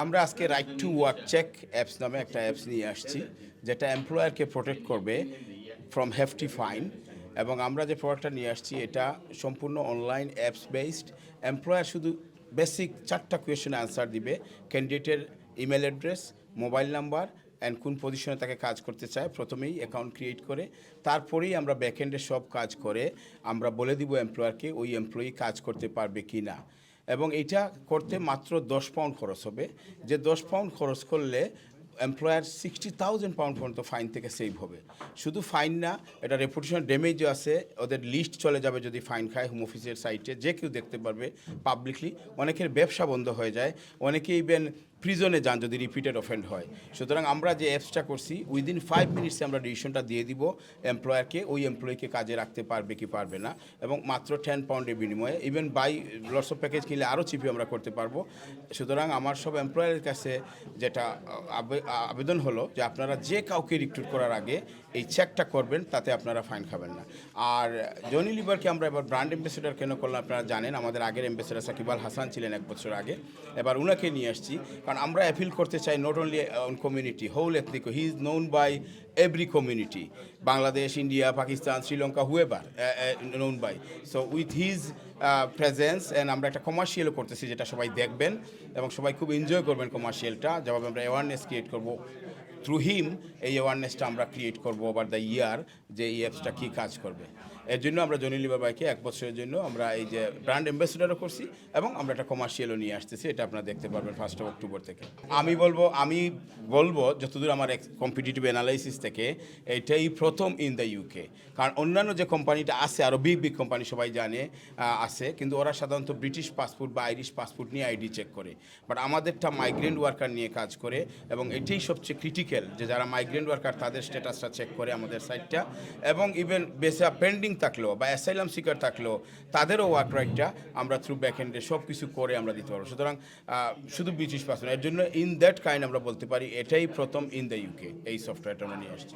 আমরা আজকে right to work check apps নামে একটা অ্যাপস নিয়ে আসছি, যেটা এমপ্লয়ারকে প্রোটেক্ট করবে ফ্রম হেফটি ফাইন। এবং আমরা যে প্রোডাক্টটা নিয়ে আসছি এটা সম্পূর্ণ অনলাইন অ্যাপস বেসড। এমপ্লয়ার শুধু বেসিক 4টা কোয়েশ্চেন অ্যান্সার দিবে: ক্যান্ডিডেটের email address, mobile number and কোন পজিশনে তাকে কাজ করতে চায়, প্রথমেই অ্যাকাউন্ট ক্রিয়েট করে তারপরেই আমরা ব্যাকএন্ডে সব কাজ করে আমরা বলে দিব এমপ্লয়ারকে ওই এমপ্লয়ি কাজ করতে পারবে কি না। এবং এটা করতে মাত্র 10 পাউন্ড খরচ হবে, যে 10 পাউন্ড খরচ করলে এমপ্লয়ার 60,000 পাউন্ড পর্যন্ত ফাইন থেকে সেভ হবে। শুধু ফাইন না, এটা রেপুটেশন ড্যামেজও আছে, ওদের লিস্ট চলে যাবে যদি ফাইন খায়। হোম অফিসের সাইটে যে কেউ দেখতে পারবে পাবলিকলি। অনেকের ব্যবসা বন্ধ হয়ে যায়, অনেকে ইভেন প্রিজনে যান যদি রিপিটেড অফেন্ড হয়। সুতরাং আমরা যে অ্যাপসটা করছি উইদিন 5 মিনিটসে আমরা ডিসিশনটা দিয়ে দিব এমপ্লয়ারকে, ওই এমপ্লয়িকে কাজে রাখতে পারবে কি পারবে না, এবং মাত্র 10 পাউন্ডের বিনিময়ে even buy lots of package কিনলে আরও চিপে আমরা করতে পারবো। সুতরাং আমার সব এমপ্লয়ারের কাছে যেটা আবেদন হলো যে আপনারা যে কাউকে রিক্রুট করার আগে এই চেকটা করবেন, তাতে আপনারা ফাইন খাবেন না। আর জনি লিভারকে আমরা এবার ব্র্যান্ড অ্যাম্বাসেডর কেন করলাম আপনারা জানেন, আমাদের আগের অ্যাম্বাসেডর সাকিব আল হাসান ছিলেন 1 বছর আগে, এবার উনাকে নিয়ে আসছি কারণ আমরা অ্যাপিল করতে চাই not only on community, whole ethnic. He is known by every community, Bangladesh, India, Pakistan, Sri Lanka, whoever known by. So with his presence and আমরা একটা কমার্শিয়ালও করতেছি যেটা সবাই দেখবেন এবং সবাই খুব এনজয় করবেন কমার্শিয়ালটা, যেভাবে আমরা অ্যাওয়ারনেস ক্রিয়েট করবো থ্রু হিম। এই অ্যাওয়ারনেসটা আমরা ক্রিয়েট করবো ওভার দ্য ইয়ার, যে এই অ্যাপসটা কী কাজ করবে। এর জন্য আমরা জনি লিভার বাইকে 1 বছরের জন্য আমরা এই যে ব্র্যান্ড অ্যাম্বাসেডারও করছি এবং আমরা একটা কমার্শিয়ালও নিয়ে আসতেছি। এটা আপনারা দেখতে পারবেন 1 অক্টোবর থেকে। আমি বলবো যতদূর আমার কম্পিটিটিভ অ্যানালাইসিস থেকে এটাই প্রথম ইন দ্য ইউকে। কারণ অন্যান্য যে কোম্পানিটা আছে, আরও বিগ কোম্পানি সবাই জানে আছে, কিন্তু ওরা সাধারণত ব্রিটিশ পাসপোর্ট বা আইরিশ পাসপোর্ট নিয়ে আইডি চেক করে, বাট আমাদেরটা মাইগ্রেন্ট ওয়ার্কার নিয়ে কাজ করে। এবং এটাই সবচেয়ে ক্রিটিক্যাল যে যারা মাইগ্রেন্ট ওয়ার্কার তাদের স্ট্যাটাসটা চেক করে আমাদের সাইটটা। এবং ইভেন বেসা পেন্ডিং থাকলেও বা অ্যাসাইলাম সিকার থাকলেও তাদেরও ওয়ার্ক রাইটটা আমরা থ্রু ব্যাকএন্ডে সব কিছু করে আমরা দিতে পারবো। সুতরাং শুধু ব্রিটিশ পাসপোর্ট, এর জন্য ইন দ্যাট কাইন্ড আমরা বলতে পারি এটাই প্রথম ইন দ্য ইউকে এই সফটওয়্যারটা আমরা নিয়ে আসছি।